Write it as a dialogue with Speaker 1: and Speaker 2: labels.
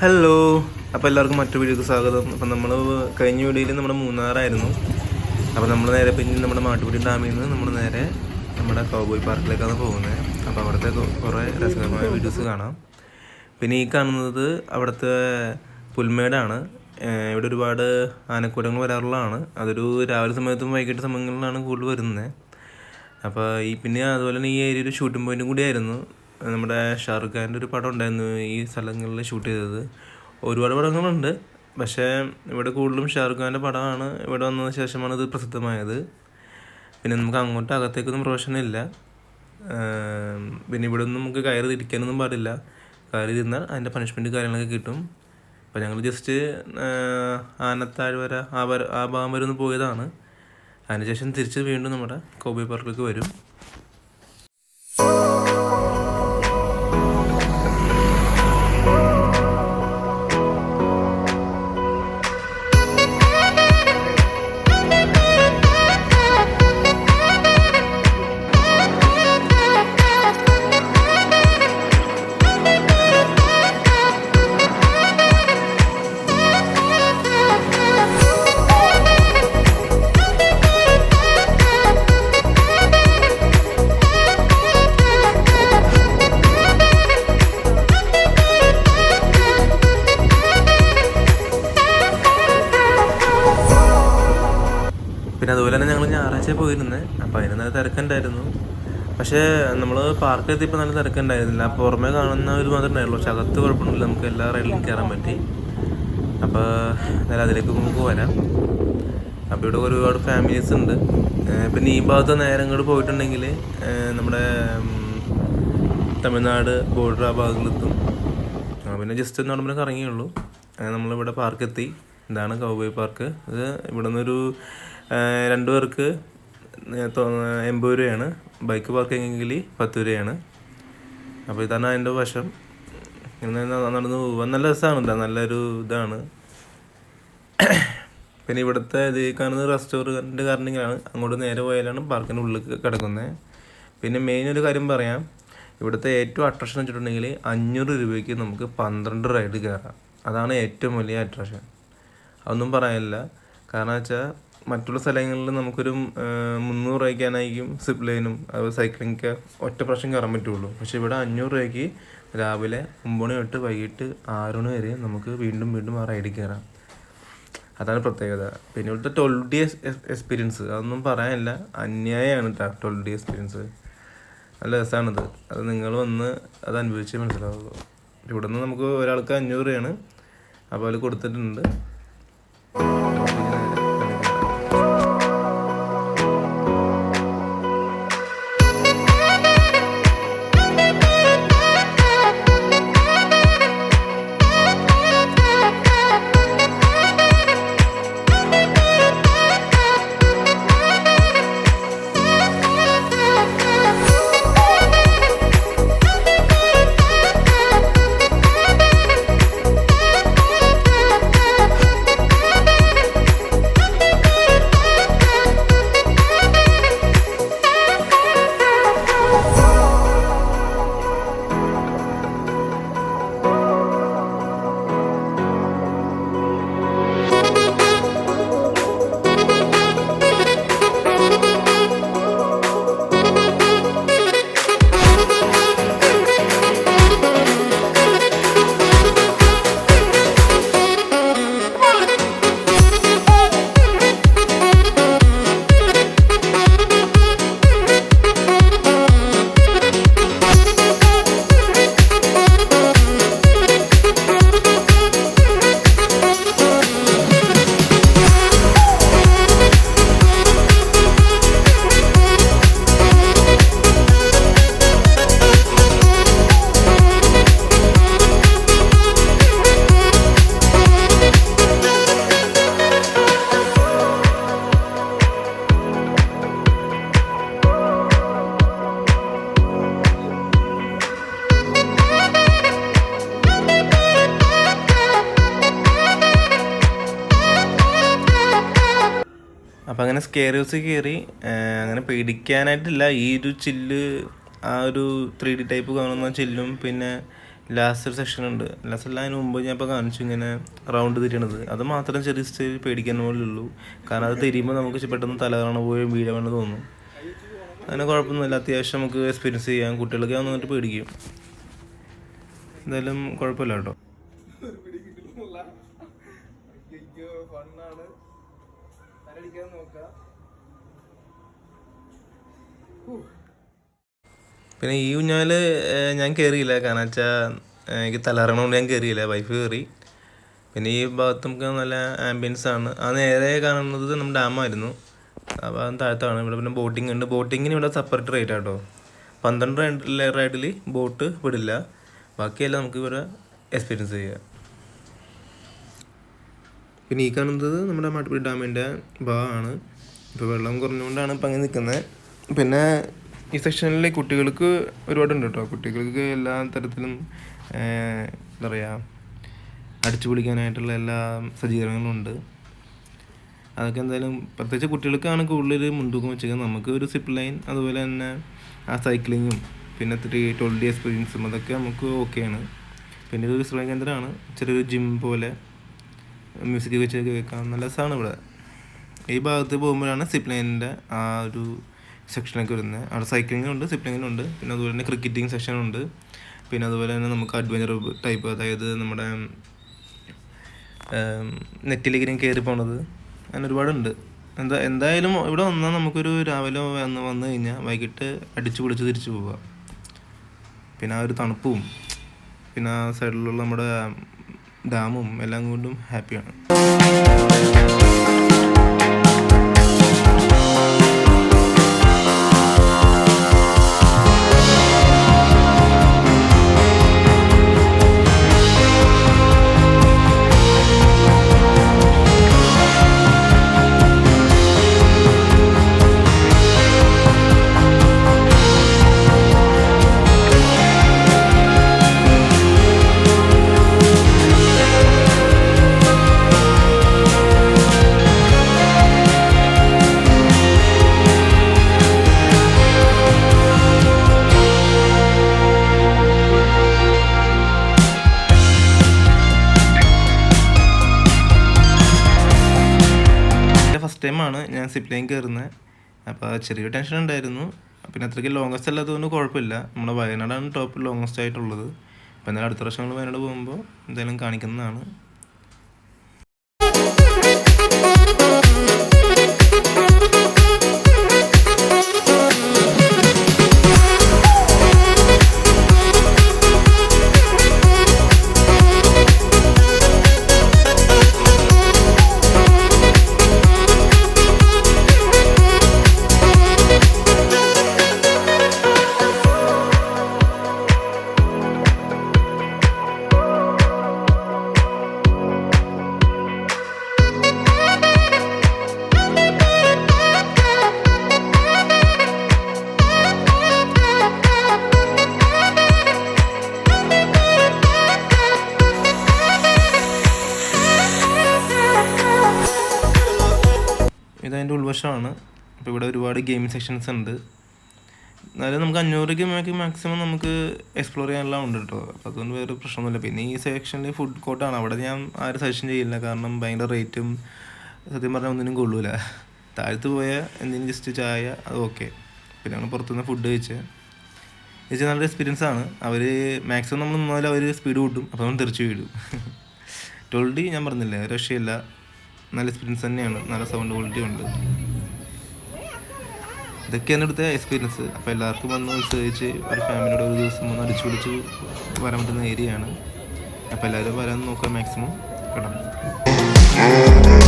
Speaker 1: Hello, അപ്പോൾ എല്ലാവർക്കും മറ്റൊരു വീഡിയോക്ക് സ്വാഗതം. അപ്പം നമ്മൾ കഴിഞ്ഞ വീഡിയോയിൽ നമ്മുടെ മൂന്നാറായിരുന്നു. അപ്പോൾ നമ്മൾ നേരെ പിന്നെ നമ്മുടെ മാട്ടുപ്പെട്ടി ഡാമിൽ നിന്ന് നമ്മൾ നേരെ നമ്മുടെ കൗബോയ് പാർക്കിലേക്കാണ് പോകുന്നത്. അപ്പോൾ അവിടുത്തെ കുറേ രസകരമായ വീഡിയോസ് കാണാം. പിന്നെ ഈ കാണുന്നത് അവിടുത്തെ പുൽമേടാണ്. ഇവിടെ ഒരുപാട് ആനക്കൂട്ടങ്ങൾ വരാറുള്ളതാണ്. അതൊരു രാവിലെ സമയത്തും വൈകിട്ട് സമയങ്ങളിലാണ് കൂടുതൽ വരുന്നത്. അപ്പോൾ പിന്നെ അതുപോലെ തന്നെ ഈ ഏരിയ ഒരു ഷൂട്ടിംഗ് പോയിൻറ്റും കൂടിയായിരുന്നു. നമ്മുടെ ഷാറുഖ് ഖാൻ്റെ ഒരു പടം ഉണ്ടായിരുന്നു ഈ സ്ഥലങ്ങളിൽ ഷൂട്ട് ചെയ്തത്. ഒരുപാട് പടങ്ങളുണ്ട്, പക്ഷേ ഇവിടെ കൂടുതലും ഷാറുഖ് ഖാൻ്റെ പടമാണ്. ഇവിടെ വന്നതിന് ശേഷമാണ് ഇത് പ്രസിദ്ധമായത്. പിന്നെ നമുക്ക് അങ്ങോട്ട് അകത്തേക്കൊന്നും പ്രവേശനമില്ല. പിന്നെ ഇവിടെ ഒന്നും നമുക്ക് കയറി ഇരിക്കാനൊന്നും പാടില്ല. കയറി ഇരുന്നാൽ അതിൻ്റെ പണിഷ്മെൻറ്റ് കാര്യങ്ങളൊക്കെ കിട്ടും. അപ്പോൾ ഞങ്ങൾ ജസ്റ്റ് ആനത്താഴ്വര ആ ഭാഗം വരെ ഒന്ന് പോയതാണ്. അതിനുശേഷം തിരിച്ച് വീണ്ടും നമ്മുടെ കൗബോയ് പാർക്കിലേക്ക് വരും. പിന്നെ അതുപോലെ തന്നെ ഞങ്ങൾ ഞായറാഴ്ച പോയിരുന്നത്. അപ്പോൾ അതിന് നല്ല തിരക്കുണ്ടായിരുന്നു. പക്ഷേ നമ്മൾ പാർക്കിൽ എത്തിയപ്പോൾ നല്ല തിരക്കുണ്ടായിരുന്നില്ല. പുറമേ കാണുന്ന ഒരു മാത്രമേ ഉണ്ടായുള്ളൂ. പക്ഷെ അകത്ത് കുഴപ്പമൊന്നുമില്ല, നമുക്ക് എല്ലാ റൈഡിലും കയറാൻ പറ്റി. അപ്പോൾ എന്നാലും അതിലേക്ക് നമുക്ക് വരാം. അപ്പോൾ ഇവിടെ ഒരുപാട് ഫാമിലീസ് ഉണ്ട്. പിന്നെ ഈ ഭാഗത്ത് നേരെ ഇങ്ങോട്ട് പോയിട്ടുണ്ടെങ്കിൽ നമ്മുടെ തമിഴ്നാട് ബോർഡർ ആ ഭാഗത്തെത്തും. പിന്നെ ജസ്റ്റ് ഒന്ന് അവിടെ കറങ്ങിയുള്ളൂ. നമ്മളിവിടെ പാർക്കെത്തി. ഇതാണ് കൗബോയ് പാർക്ക്. ഇത് ഇവിടെ നിന്നൊരു 2 പേർക്ക് 80 രൂപയാണ്. ബൈക്ക് പാർക്കിങ്ങെങ്കിൽ 10 രൂപയാണ്. അപ്പോൾ ഇതാണ് അതിൻ്റെ വശം. ഇങ്ങനെ നടന്ന് പോകാൻ നല്ല രസമാണ്. നല്ലൊരു ഇതാണ്. പിന്നെ ഇവിടുത്തെ ഇത് കാണുന്നത് റെസ്റ്റോറൻറ്റ് കാരണങ്ങളാണ്. അങ്ങോട്ട് നേരെ പോയാലാണ് പാർക്കിൻ്റെ ഉള്ളിൽ കിടക്കുന്നത്. പിന്നെ മെയിൻ ഒരു കാര്യം പറയാം. ഇവിടുത്തെ ഏറ്റവും അട്രാക്ഷൻ വെച്ചിട്ടുണ്ടെങ്കിൽ 500 രൂപയ്ക്ക് നമുക്ക് 12 റൈഡ് കയറാം. അതാണ് ഏറ്റവും വലിയ അട്രാക്ഷൻ. അതൊന്നും പറയാനില്ല. കാരണം വെച്ചാൽ മറ്റുള്ള സ്ഥലങ്ങളിൽ നമുക്കൊരു 300 രൂപയ്ക്കാനായിരിക്കും സിപ്പ് ലൈനും അതുപോലെ സൈക്ലിങ്ങൊക്കെ ഒറ്റ പ്രാവശ്യം കയറാൻ പറ്റുള്ളൂ. പക്ഷേ ഇവിടെ 500 രൂപയ്ക്ക് രാവിലെ 9 മണി തൊട്ട് വൈകിട്ട് 6 മണി വരെ നമുക്ക് വീണ്ടും ആ റൈഡിൽ കയറാം. അതാണ് പ്രത്യേകത. പിന്നെ ഇവിടുത്തെ 12 ഡേയ്സ് എക്സ്പീരിയൻസ് അതൊന്നും പറയാനില്ല. അന്യായമാണ് കേട്ടോ 12 ഡേ എക്സ്പീരിയൻസ്. നല്ല രസമാണിത്. അത് നിങ്ങൾ വന്ന് അത് അനുഭവിച്ചേ മനസ്സിലാവുള്ളൂ. ഇവിടെ നിന്ന് നമുക്ക് ഒരാൾക്ക് 500 രൂപയാണ്. അപ്പോൾ അതിൽ കൊടുത്തിട്ടുണ്ട്. അപ്പം അങ്ങനെ സ്കെയർ ഹൗസ് കയറി. അങ്ങനെ പേടിക്കാനായിട്ടില്ല. ഈ ഒരു ചില്ല്, ആ ഒരു 3D ടൈപ്പ് കാണുന്ന ചില്ലും പിന്നെ ലാസ്റ്റ് ഒരു സെക്ഷൻ ഉണ്ട്. ലാസ്റ്റ് എല്ലാം അതിന് മുമ്പ് ഞാൻ ഇപ്പോൾ കാണിച്ചു ഇങ്ങനെ റൗണ്ട് തിരിയണത്. അത് മാത്രം ചെറിയ സ്റ്റേജ് പേടിക്കാൻ പോലെ ഉള്ളൂ. കാരണം അത് തിരിയുമ്പോൾ നമുക്ക് പെട്ടെന്ന് തലകറണ പോയി വീഴാമെന്ന് തോന്നും. അങ്ങനെ കുഴപ്പമൊന്നുമില്ല, അത്യാവശ്യം നമുക്ക് എക്സ്പീരിയൻസ് ചെയ്യാം. കുട്ടികൾക്ക് വന്നിട്ട് പേടിക്കും. എന്തായാലും കുഴപ്പമില്ല കേട്ടോ. പിന്നെ ഈ ഊഞ്ഞാല് ഞാൻ കയറിയില്ല, കാരണം വെച്ചാൽ എനിക്ക് തലറങ്ങണോണ്ട് ഞാൻ കയറിയില്ല, വൈഫ് കയറി. പിന്നെ ഈ ഭാഗത്ത് നമുക്ക് നല്ല ആംബിയൻസ് ആണ്. ആ നേരെ കാണുന്നത് നമ്മുടെ ഡാമായിരുന്നു, ആ ഭാഗം താഴത്താണ്. ഇവിടെ പിന്നെ ബോട്ടിംഗ് ഉണ്ട്. ബോട്ടിങ്ങിന് ഇവിടെ സെപ്പറേറ്റ് റേറ്റ് ആട്ടോ. 12 റൈഡിൽ ബോട്ട് വിടില്ല, ബാക്കിയെല്ലാം നമുക്ക് ഇവിടെ എക്സ്പീരിയൻസ് ചെയ്യാം. പിന്നെ ഈ കാണുന്നത് നമ്മുടെ മാട്ടുപ്പെട്ടി ഡാമിൻ്റെ ഭാഗമാണ്. ഇപ്പോൾ വെള്ളം കുറഞ്ഞുകൊണ്ടാണ് ഇപ്പം അങ്ങനെ നിൽക്കുന്നത്. പിന്നെ ഈ സെക്ഷനിൽ കുട്ടികൾക്ക് ഒരുപാടുണ്ട് കേട്ടോ. കുട്ടികൾക്ക് എല്ലാ തരത്തിലും എന്താ പറയുക, അടിച്ചു പൊളിക്കാനായിട്ടുള്ള എല്ലാ സജ്ജീകരണങ്ങളും ഉണ്ട്. അതൊക്കെ എന്തായാലും പ്രത്യേകിച്ച് കുട്ടികൾക്കാണ് കൂടുതൽ മുൻതൂക്കം വെച്ചിരിക്കുന്നത്. നമുക്ക് ഒരു സിപ്പ് ലൈൻ, അതുപോലെ തന്നെ ആ സൈക്ലിങ്ങും പിന്നെ 12D എക്സ്പീരിയൻസും അതൊക്കെ നമുക്ക് ഓക്കെയാണ്. പിന്നെ ഇതൊരു വിശ്രമ കേന്ദ്രമാണ്, ചെറിയൊരു ജിം പോലെ, മ്യൂസിക് വെച്ച് കേൾക്കാം, നല്ല രസമാണ് ഇവിടെ. ഈ ഭാഗത്ത് പോകുമ്പോഴാണ് സിപ്പ് ലൈനിൻ്റെ ആ ഒരു സെക്ഷനൊക്കെ വരുന്നത്. അവിടെ സൈക്ലിങ്ങുണ്ട്, സിപ്പ് ലൈനുണ്ട്, പിന്നെ അതുപോലെ തന്നെ ക്രിക്കറ്റിംഗ് സെക്ഷനുണ്ട്. പിന്നെ അതുപോലെ തന്നെ നമുക്ക് അഡ്വഞ്ചർ ടൈപ്പ്, അതായത് നമ്മുടെ നെറ്റിലേക്ക് കയറി പോണത്, അങ്ങനെ ഒരുപാടുണ്ട്. എന്തായാലും ഇവിടെ വന്നാൽ നമുക്കൊരു രാവിലെ വന്നു കഴിഞ്ഞാൽ വൈകിട്ട് അടിച്ചു പൊളിച്ച് തിരിച്ചു പോവുക. പിന്നെ ആ ഒരു തണുപ്പും പിന്നെ ആ സൈഡിലുള്ള നമ്മുടെ ഡാമും എല്ലാം കൊണ്ടും ഹാപ്പിയാണ്. ഫസ്റ്റ് ടൈമാണ് ഞാൻ സിപ്പ് ലൈൻ കയറുന്നത്. അപ്പോൾ ചെറിയൊരു ടെൻഷൻ ഉണ്ടായിരുന്നു. പിന്നെ അത്രയ്ക്ക് ലോങ്ങസ്റ്റ് അല്ലാത്തതുകൊണ്ട് കുഴപ്പമില്ല. നമ്മുടെ വയനാടാണ് ടോപ്പ് ലോങ്ങസ്റ്റ് ആയിട്ടുള്ളത്. അപ്പോൾ എന്തായാലും അടുത്ത വർഷം നമ്മൾ വയനാട് പോകുമ്പോൾ എന്തായാലും കാണിക്കുന്നതാണ്. ഇതതിൻ്റെ ഉൾവശമാണ്. അപ്പോൾ ഇവിടെ ഒരുപാട് ഗെയിം സെക്ഷൻസ് ഉണ്ട്. എന്നാലും നമുക്ക് 500 രൂപയ്ക്ക് മാക്സിമം നമുക്ക് എക്സ്പ്ലോർ ചെയ്യാനെല്ലാം ഉണ്ട് കേട്ടോ. അപ്പോൾ അതുകൊണ്ട് വേറെ പ്രശ്നമൊന്നുമില്ല. പിന്നെ ഈ സെക്ഷനിൽ ഫുഡ് കോർട്ടാണ്. അവിടെ ഞാൻ ആരും സജഷൻ ചെയ്യില്ല, കാരണം ഭയങ്കര റേറ്റും സത്യം പറഞ്ഞാൽ ഒന്നിനും കൊള്ളൂല. താഴത്ത് പോയാൽ എന്തെങ്കിലും ജസ്റ്റ് ചായ അത് ഓക്കെ. പിന്നെ നമ്മൾ പുറത്തുനിന്ന് ഫുഡ് കഴിച്ചാൽ നല്ലൊരു എക്സ്പീരിയൻസ് ആണ്. അവർ മാക്സിമം നമ്മൾ നിന്നാലും അവർ സ്പീഡ് കൂട്ടും, അപ്പോൾ നമ്മൾ തെറിച്ച് വീഴും. 12D ഞാൻ പറഞ്ഞില്ലേ, രക്ഷയില്ല, നല്ല എക്സ്പീരിയൻസ് തന്നെയാണ്. നല്ല സൗണ്ട് ക്വാളിറ്റി ഉണ്ട്. ഇതൊക്കെയാണ് ഇവിടുത്തെ എക്സ്പീരിയൻസ്. അപ്പോൾ എല്ലാവർക്കും വന്ന് ഉത്സവിച്ച് ഒരു ഫാമിലിയോട് ഒരു ദിവസം വന്ന് അടിച്ചു പൊളിച്ച് വരാൻ പറ്റുന്ന ഏരിയയാണ്. അപ്പോൾ എല്ലാവരും വരാൻ നോക്കാം മാക്സിമം കേട്ടോ.